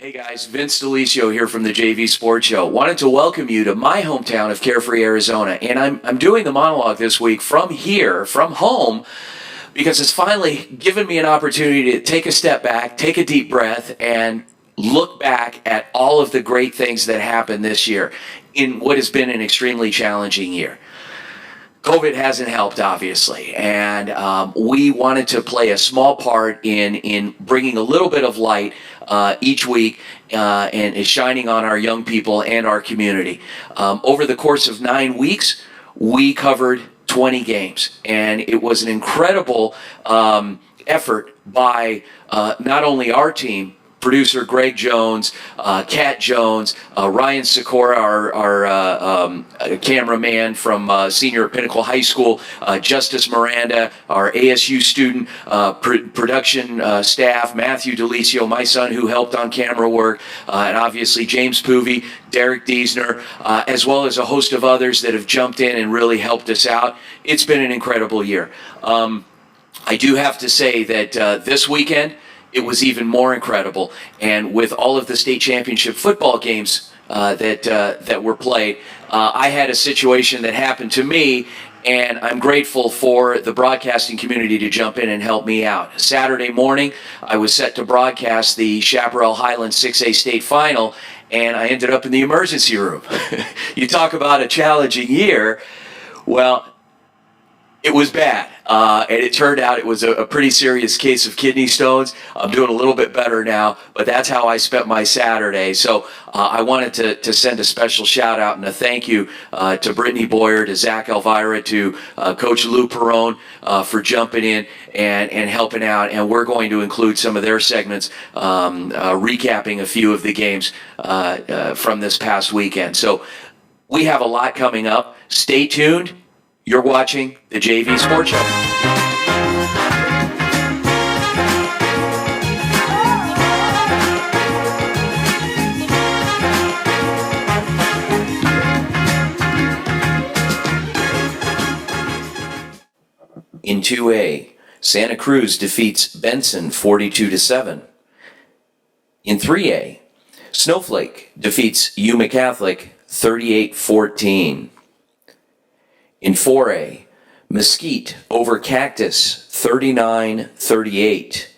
Hey guys, Vince DeLisio here from the JV Sports Show. Wanted to welcome you to my hometown of Carefree, Arizona. And I'm doing the monologue this week from here, from home, because it's finally given me an opportunity to take a step back, take a deep breath, and look back at all of the great things that happened this year in what has been an extremely challenging year. COVID hasn't helped, obviously, and we wanted to play a small part in bringing a little bit of light each week and is shining on our young people and our community. Over the course of 9 weeks, we covered 20 games, and it was an incredible effort by not only our team, producer Greg Jones, Kat Jones, Ryan Sikora, our cameraman from senior at Pinnacle High School, Justice Miranda, our ASU student, production staff, Matthew DeLisio, my son who helped on camera work, and obviously James Poovey, Derek Diesner, as well as a host of others that have jumped in and really helped us out. It's been an incredible year. I do have to say that this weekend, it was even more incredible, and with all of the state championship football games that were played, I had a situation that happened to me, and I'm grateful for the broadcasting community to jump in and help me out. Saturday morning, I was set to broadcast the CHAPARRAL HIGHLAND 6A state final, and I ended up in the emergency room. You talk about a challenging year. Well, it was bad, and it turned out it was a pretty serious case of kidney stones. I'm doing a little bit better now, but that's how I spent my Saturday. So I wanted to send a special shout out and a thank you to Brittany Boyer, to Zach Elvira, to Coach Lou Perrone for jumping in and helping out. And we're going to include some of their segments recapping a few of the games from this past weekend. So we have a lot coming up. Stay tuned. You're watching the JV Sports Show. In 2A, Santa Cruz defeats Benson 42-7. In 3A, Snowflake defeats YUMA Catholic 38-14. In 4A, Mesquite over Cactus 39-38.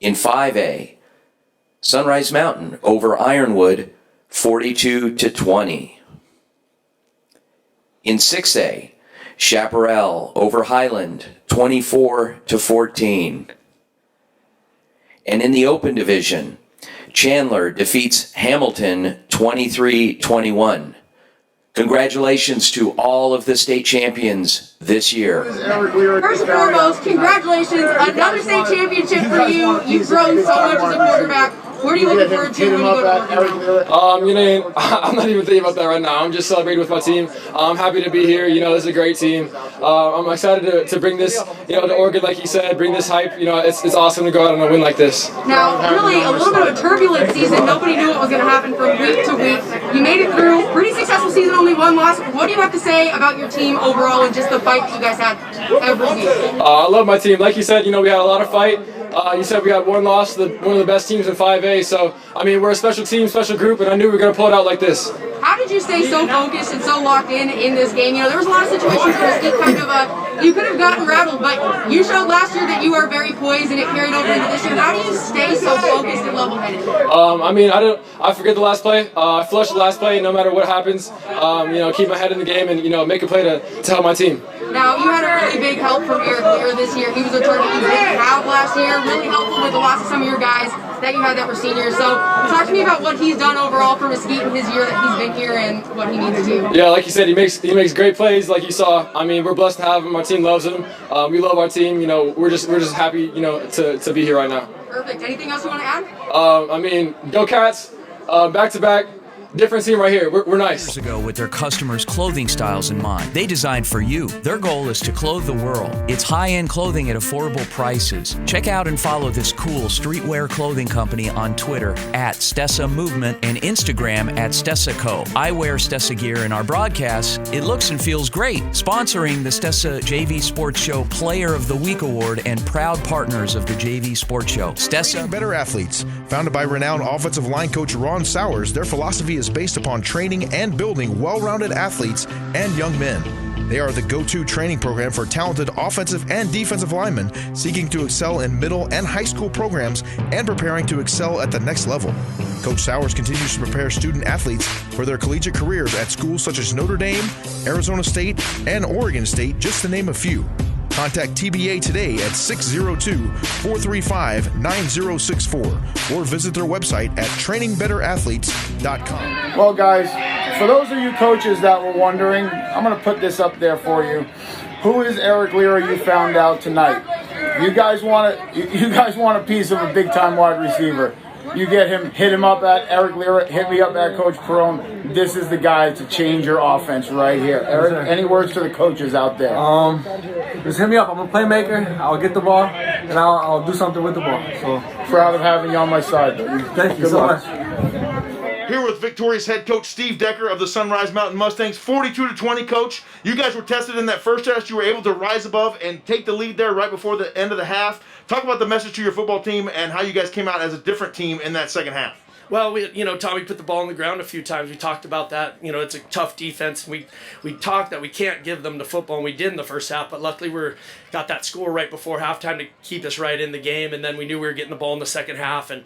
In 5A, Sunrise Mountain over Ironwood 42-20. In 6A, Chaparral over Highland 24-14. And in the Open Division, Chandler defeats Hamilton 23-21. Congratulations to all of the state champions this year. First and foremost, congratulations. Another state championship for you. You've grown so much as a quarterback. What are you looking forward to when you go to Oregon? I'm not even thinking about that right now. I'm just celebrating with my team. I'm happy to be here. This is a great team. I'm excited to bring this, to Oregon, like you said, bring this hype. It's awesome to go out on a win like this. Now, really, a little bit of a turbulent season. Nobody knew what was going to happen from week to week. You made it through. Pretty successful season, only one loss. What do you have to say about your team overall and just the fight that you guys had every season? I love my team. Like you said, we had a lot of fight. You said we had one loss, one of the best teams in 5A. So, we're a special team, special group, and I knew we were going to pull it out like this. How did you stay so focused and so locked in this game? There was a lot of situations where you could have gotten rattled, but you showed last year that you are very poised, and it carried over into this year. How do you stay so focused and level-headed? I forget the last play. I flush the last play no matter what happens. Keep my head in the game and, make a play to help my team. Now, you had a really big help from Eric Lear this year. He was a target you didn't have last year. Really helpful with the loss of some of your guys that you had that were seniors. So, talk to me about what he's done overall for Mesquite in his year that he's been here and what he needs to do. Yeah, like you said, he makes great plays. Like you saw, we're blessed to have him. Our team loves him. We love our team. We're just happy, to be here right now. Perfect. Anything else you want to add? Go Cats. Back to back. different team right here. We're nice. Years ago with their customers' clothing styles in mind. They designed for you. Their goal is to clothe the world. It's high-end clothing at affordable prices. Check out and follow this cool streetwear clothing company on Twitter at Stessa Movement and Instagram at Stessa Co. I wear Stessa gear in our broadcasts. It looks and feels great. Sponsoring the Stessa JV Sports Show Player of the Week Award and proud partners of the JV Sports Show. Stessa. Better Athletes. Founded by renowned offensive line coach Ron Sowers, their philosophy is based upon training and building well-rounded athletes and young men. They are the go-to training program for talented offensive and defensive linemen seeking to excel in middle and high school programs and preparing to excel at the next level. Coach Sowers continues to prepare student athletes for their collegiate careers at schools such as Notre Dame, Arizona State, and Oregon State, just to name a few. Contact TBA today at 602-435-9064 or visit their website at trainingbetterAthletes.com. Well, guys, for those of you coaches that were wondering, I'm going to put this up there for you. Who is Eric Lira you found out tonight? You guys want a piece of a big-time wide receiver. You get him, hit him up at Eric Lira, hit me up at Coach Perone. This is the guy to change your offense right here. Eric, any words to the coaches out there? Just hit me up. I'm a playmaker. I'll get the ball, and I'll do something with the ball. So Proud of having you on my side. thank you so much. Here with victorious head coach Steve Decker of the Sunrise Mountain Mustangs, 42-20, coach. You guys were tested in that first test. You were able to rise above and take the lead there right before the end of the half. Talk about the message to your football team and how you guys came out as a different team in that second half. Well, Tommy put the ball on the ground a few times. We talked about that. It's a tough defense. We talked that we can't give them the football, and we did in the first half. But luckily, we got that score right before halftime to keep us right in the game. And then we knew we were getting the ball in the second half, and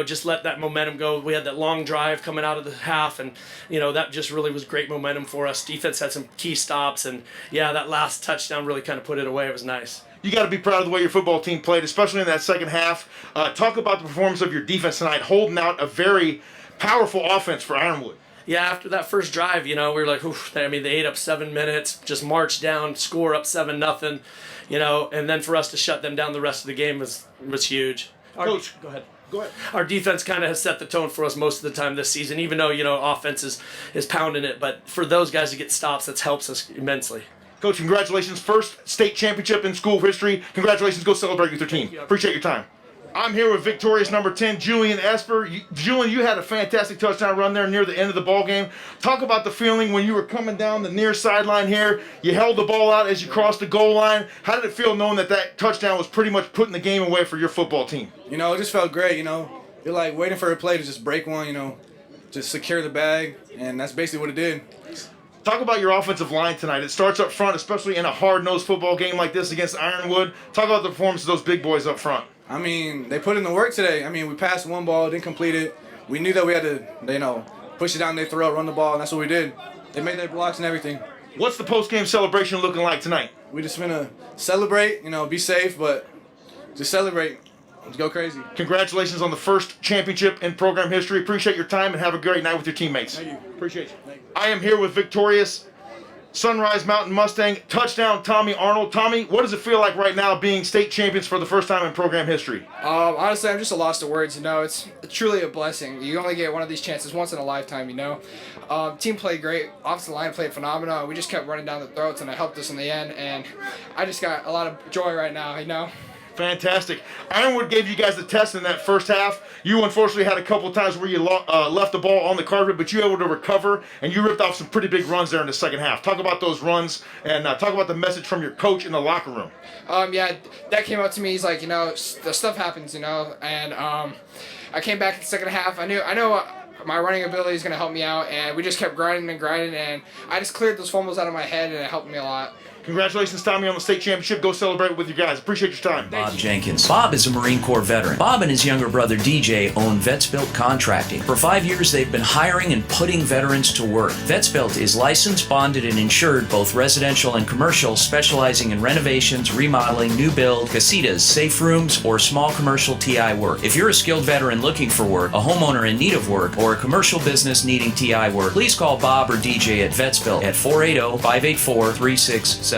just let that momentum go. We had that long drive coming out of the half, and that just really was great momentum for us. Defense had some key stops, and that last touchdown really kind of put it away. It was nice. You got to be proud of the way your football team played, especially in that second half. Talk about the performance of your defense tonight, holding out a very powerful offense for Ironwood. Yeah, after that first drive, we were like, oof, they ate up 7 minutes, just marched down, score up 7-0, and then for us to shut them down the rest of the game was huge. Coach, go ahead. Go ahead. Our defense kind of has set the tone for us most of the time this season, even though, offense is pounding it. But for those guys to get stops, that helps us immensely. Coach, congratulations. First state championship in school history. Congratulations. Go celebrate with your team. Appreciate your time. I'm here with victorious number 10, Julian Esper. Julian, you had a fantastic touchdown run there near the end of the ball game. Talk about the feeling when you were coming down the near sideline here. You held the ball out as you crossed the goal line. How did it feel knowing that touchdown was pretty much putting the game away for your football team? It just felt great. You're like waiting for a play to just break one. Just secure the bag, and that's basically what it did. Talk about your offensive line tonight. It starts up front, especially in a hard-nosed football game like this against Ironwood. Talk about the performance of those big boys up front. They put in the work today. We passed one ball, didn't complete it. We knew that we had to, push it down their throat, run the ball, and that's what we did. They made their blocks and everything. What's the post-game celebration looking like tonight? We just gonna celebrate, be safe, but just celebrate. Let's go crazy. Congratulations on the first championship in program history. Appreciate your time and have a great night with your teammates. Thank you. Appreciate you. I am here with victorious Sunrise Mountain Mustang touchdown Tommy Arnold. Tommy, what does it feel like right now being state champions for the first time in program history? Honestly, I'm just a loss of words. It's truly a blessing. You only get one of these chances once in a lifetime. Team played great. Offensive line played phenomenal. We just kept running down the throats, and it helped us in the end. And I just got a lot of joy right now. Fantastic. Ironwood gave you guys the test in that first half. You unfortunately had a couple of times where you left the ball on the carpet, but you were able to recover, and you ripped off some pretty big runs there in the second half. Talk about those runs, and talk about the message from your coach in the locker room. That came up to me. He's like, the stuff happens, and I came back in the second half. I know my running ability is going to help me out, and we just kept grinding, and I just cleared those fumbles out of my head, and it helped me a lot. Congratulations, Tommy, on the state championship. Go celebrate with you guys. Appreciate your time. Bob Jenkins. Bob is a Marine Corps veteran. Bob and his younger brother DJ own Vets Built Contracting. For 5 years, they've been hiring and putting veterans to work. Vets Built is licensed, bonded, and insured, both residential and commercial, specializing in renovations, remodeling, new build, casitas, safe rooms, or small commercial TI work. If you're a skilled veteran looking for work, a homeowner in need of work, or a commercial business needing TI work, please call Bob or DJ at Vets Built at 480-584-3675.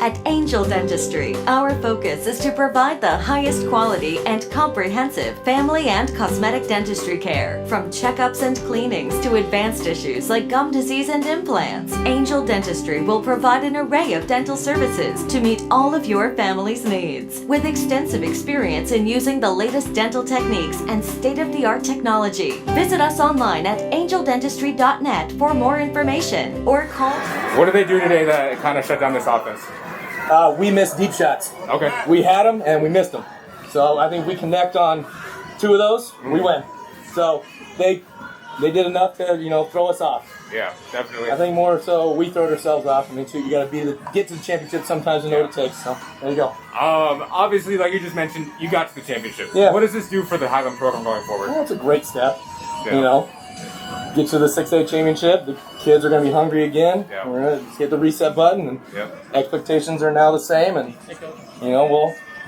At Angel Dentistry, our focus is to provide the highest quality and comprehensive family and cosmetic dentistry care. From checkups and cleanings to advanced issues like gum disease and implants, Angel Dentistry will provide an array of dental services to meet all of your family's needs. With extensive experience in using the latest dental techniques and state-of-the-art technology, visit us online at angeldentistry.net for more information or call. What did they do today that kind of shut down this offense? We missed deep shots. Okay. We had them and we missed them. So I think we connect on 2 of those, we win. So they did enough to throw us off. Yeah, definitely. I think more so we throw ourselves off. I mean, too, you got to get to the championship sometimes. You know what it takes. So there you go. Obviously, like you just mentioned, you got to the championship. Yeah. What does this do for the Highland program going forward? Well, it's a great step. Yeah. Get to the 6A championship. The kids are going to be hungry again. Yeah. We're going to hit the reset button, and expectations are now the same. And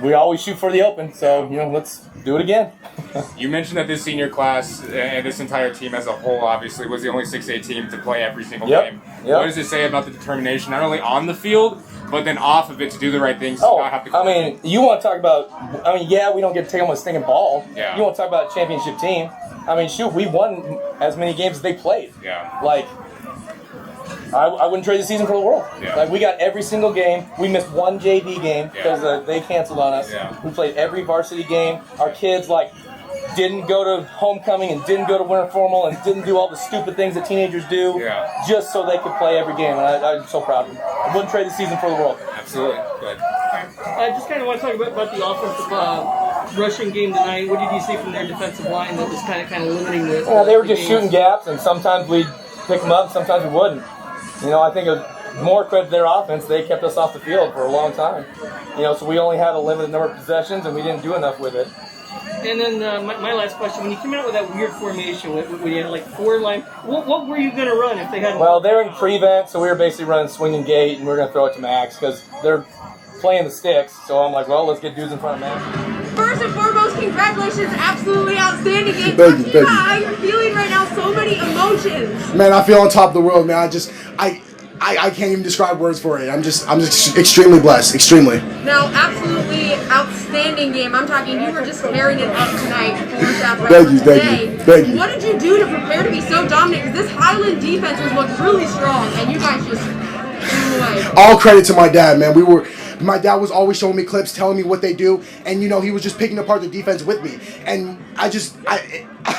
we always shoot for the open. So let's do it again. You mentioned that this senior class and this entire team as a whole, obviously, was the only 6A team to play every single game. Yep. What does it say about the determination, not only on the field, but then off of it to do the right things? To not have to you want to talk about? We don't get to take them with a stinking ball. Yeah. You want to talk about a championship team? We won as many games as they played. Yeah. I wouldn't trade the season for the world. Yeah. We got every single game. We missed one JV game because they canceled on us. Yeah. We played every varsity game. Our kids didn't go to homecoming and didn't go to winter formal and didn't do all the stupid things that teenagers do just so they could play every game. And I'm so proud of them. I wouldn't trade the season for the world. Absolutely. Good. I just kind of want to talk about the offensive rushing game tonight. What did you see from their defensive line that was kind of limiting the? Yeah, they were just shooting gaps, and sometimes we'd pick them up, and sometimes we wouldn't. I think it was more credit to their offense. They kept us off the field for a long time. So we only had a limited number of possessions, and we didn't do enough with it. And then my last question: when you came out with that weird formation, when you had 4 line, what were you going to run if they had? Well, they're in prevent, so we were basically running swing and gate, and we were going to throw it to Max because they're playing the sticks. So I'm like, well, let's get dudes in front of Max. First and foremost, congratulations! Absolutely outstanding game. Thank you. How you're feeling right now? So many emotions. Man, I feel on top of the world, man. I can't even describe words for it. I'm just extremely blessed, extremely. Now, absolutely outstanding game. I'm talking, you were just carrying it up tonight for Chaparrall. Thank you. What did you do to prepare to be so dominant? Because this Highland defense was looked really strong, and you guys just blew away. All credit to my dad, man. My dad was always showing me clips, telling me what they do, and he was just picking apart the defense with me. And I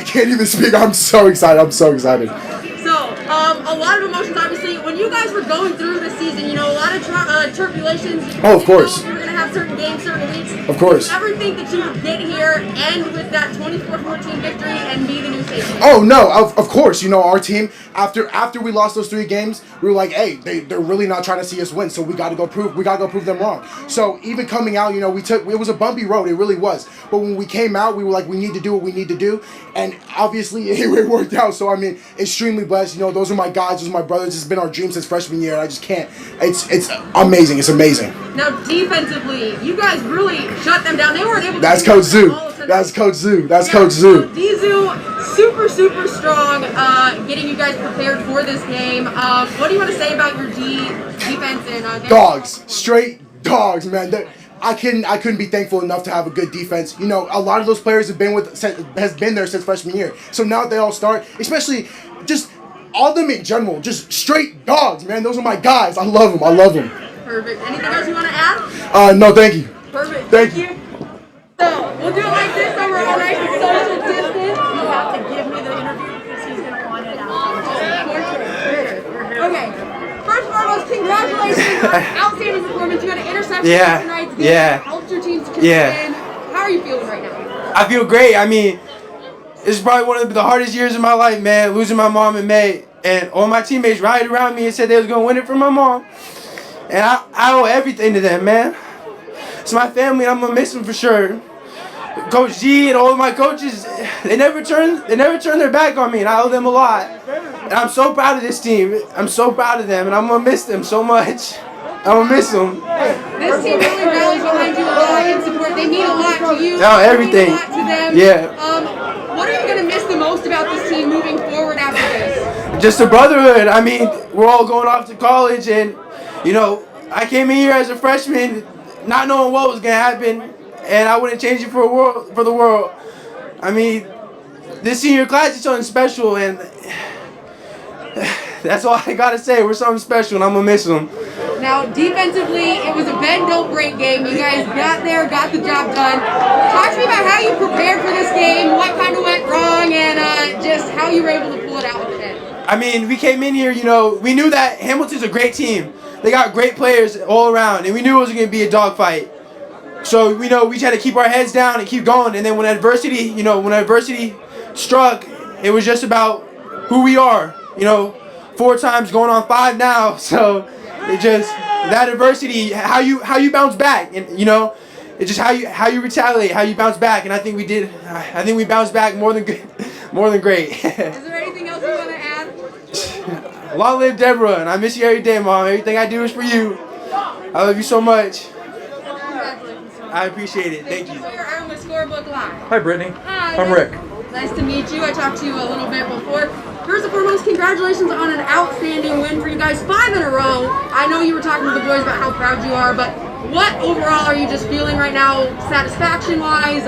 can't even speak. I'm so excited. So, a lot of emotions, obviously. When you guys were going through the season, a lot of turbulations. Oh, of course. You were going to have certain games, certain weeks. Of course. Did you ever think that you would get here, end with that 24-14 victory, and be the new station? Oh, no, of course. Our team, after we lost those 3 games, we were like, hey, they're really not trying to see us win, so we got to go prove them wrong. So even coming out, it was a bumpy road. It really was. But when we came out, we were like, we need to do what we need to do. And obviously, it worked out. So, extremely blessed. Those are my guys. Those are my brothers. It's been our dream since freshman year. And I just can't. It's amazing. It's amazing. Now, defensively, you guys really shut them down. They weren't able to. That's Coach Zoo. That's Coach Zoo. So D-Zoo, super strong, getting you guys prepared for this game. What do you want to say about your defense and dogs, straight dogs, man. I couldn't be thankful enough to have a good defense. A lot of those players has been there since freshman year. So now they all start, especially just all of them in general, just straight dogs, man. Those are my guys. I love them. Perfect. Anything else you want to add? No, thank you. Perfect. Thank you. So, we'll do it like this, so we're all nice and social distance. You have to give me the interview because he's going to want it out. Okay. First and foremost, congratulations on outstanding performance. You had an interception tonight's game. Helped your team to win. How are you feeling right now? I feel great. This is probably one of the hardest years of my life, man. Losing my mom in May. And all my teammates rallied around me and said they was going to win it for my mom. And I owe everything to them, man. It's my family, and I'm going to miss them for sure. Coach G and all of my coaches, they never turn their back on me, and I owe them a lot. And I'm so proud of this team. I'm so proud of them, and I'm going to miss them so much. I'm going to miss them. This team really rallies behind you a lot in support. They mean a lot to you. No, everything. They mean a lot to them. Yeah. What are you going to miss the most about this team moving forward after this? Just the brotherhood. We're all going off to college, and, I came in here as a freshman, not knowing what was gonna happen, and I wouldn't change it for the world. I mean, this senior class is something special, and that's all I gotta say. We're something special, and I'm gonna miss them. Now, defensively, it was a bend, don't break game. You guys got there, got the job done. Talk to me about how you prepared for this game, what kind of went wrong, and just how you were able to pull it out with the end. I mean, we came in here, we knew that Hamilton's a great team. They got great players all around, and we knew it was going to be a dogfight. So, we had to keep our heads down and keep going. And then when adversity struck, it was just about who we are. 4 times going on 5 now. So, it just, that adversity, how you bounce back, and it's just how you retaliate, how you bounce back. And I think we did. I think we bounced back more than good, more than great. Is there anything else you want to add? Long live Deborah, and I miss you every day, Mom. Everything I do is for you. I love you so much. I appreciate it. Thank you. You're IRONWOOD Scorebook Live. Hi, Brittany. Hi. I'm Rick. Nice to meet you. I talked to you a little bit before. First and foremost, congratulations on an outstanding win for you guys, 5 in a row. I know you were talking to the boys about how proud you are, but what overall are you just feeling right now, satisfaction-wise?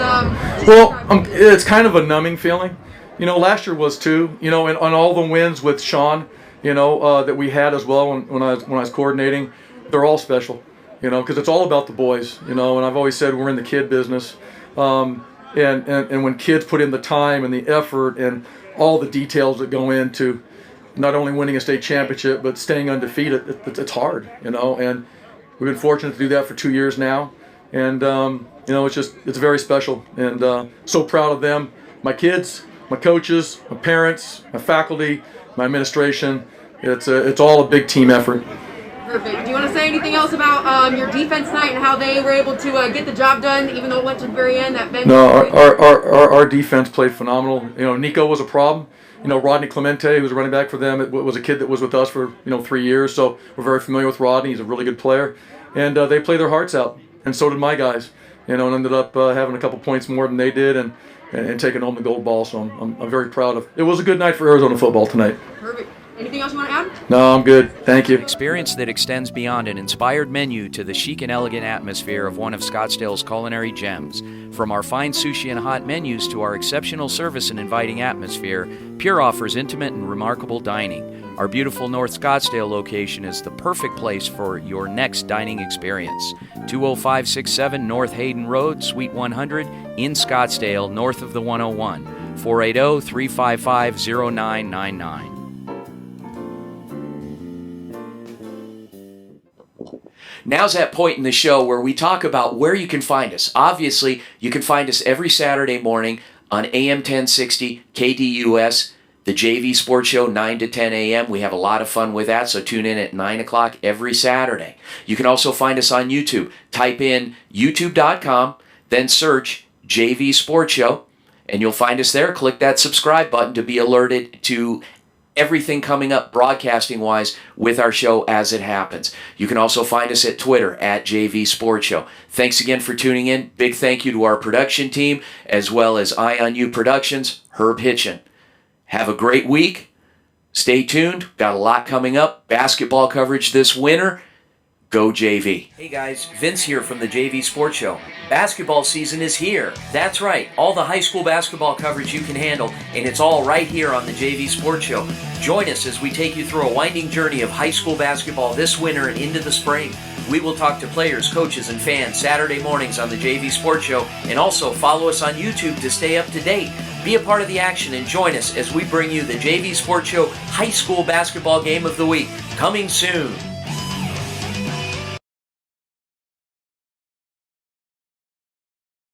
Well, it's kind of a numbing feeling. Last year was too. And on all the wins with Sean, that we had as well when I was coordinating, they're all special. Because it's all about the boys. And I've always said we're in the kid business. And when kids put in the time and the effort and all the details that go into not only winning a state championship but staying undefeated, it's hard. And we've been fortunate to do that for 2 years now. And it's very special. And so proud of them, my kids, my coaches, my parents, my faculty, my administration. It's all a big team effort. Perfect. Do you want to say anything else about your defense tonight and how they were able to get the job done, even though it went to the very end? No, our defense played phenomenal. Nico was a problem. Rodney Clemente, who was a running back for them, it was a kid that was with us for 3 years, so we're very familiar with Rodney. He's a really good player, and they played their hearts out, and so did my guys. And ended up having a couple points more than they did, and taking home the gold ball. So I'm very proud of. It was a good night for Arizona football tonight. Perfect. Anything else you want to add? No, I'm good. Thank you. Experience that extends beyond an inspired menu to the chic and elegant atmosphere of one of Scottsdale's culinary gems. From our fine sushi and hot menus to our exceptional service and inviting atmosphere, Pure offers intimate and remarkable dining. Our beautiful North Scottsdale location is the perfect place for your next dining experience. 20567 North Hayden Road, Suite 100, in Scottsdale, north of the 101. 480-355-0999. Now's that point in the show where we talk about where you can find us. Obviously, you can find us every Saturday morning on AM 1060, KDUS, the JV Sports Show, 9 to 10 a.m. We have a lot of fun with that, so tune in at 9 o'clock every Saturday. You can also find us on YouTube. Type in youtube.com, then search JV Sports Show, and you'll find us there. Click that subscribe button to be alerted to everything coming up broadcasting-wise with our show as it happens. You can also find us at Twitter, at JV Sports Show. Thanks again for tuning in. Big thank you to our production team, as well as Eye on You Productions, Herb Hitchin. Have a great week. Stay tuned. Got a lot coming up. Basketball coverage this winter. Go JV. Hey guys, Vince here from the JV Sports Show. Basketball season is here. That's right, all the high school basketball coverage you can handle, and it's all right here on the JV Sports Show. Join us as we take you through a winding journey of high school basketball this winter and into the spring. We will talk to players, coaches, and fans Saturday mornings on the JV Sports Show, and also follow us on YouTube to stay up to date. Be a part of the action and join us as we bring you the JV Sports Show High School Basketball Game of the Week, coming soon.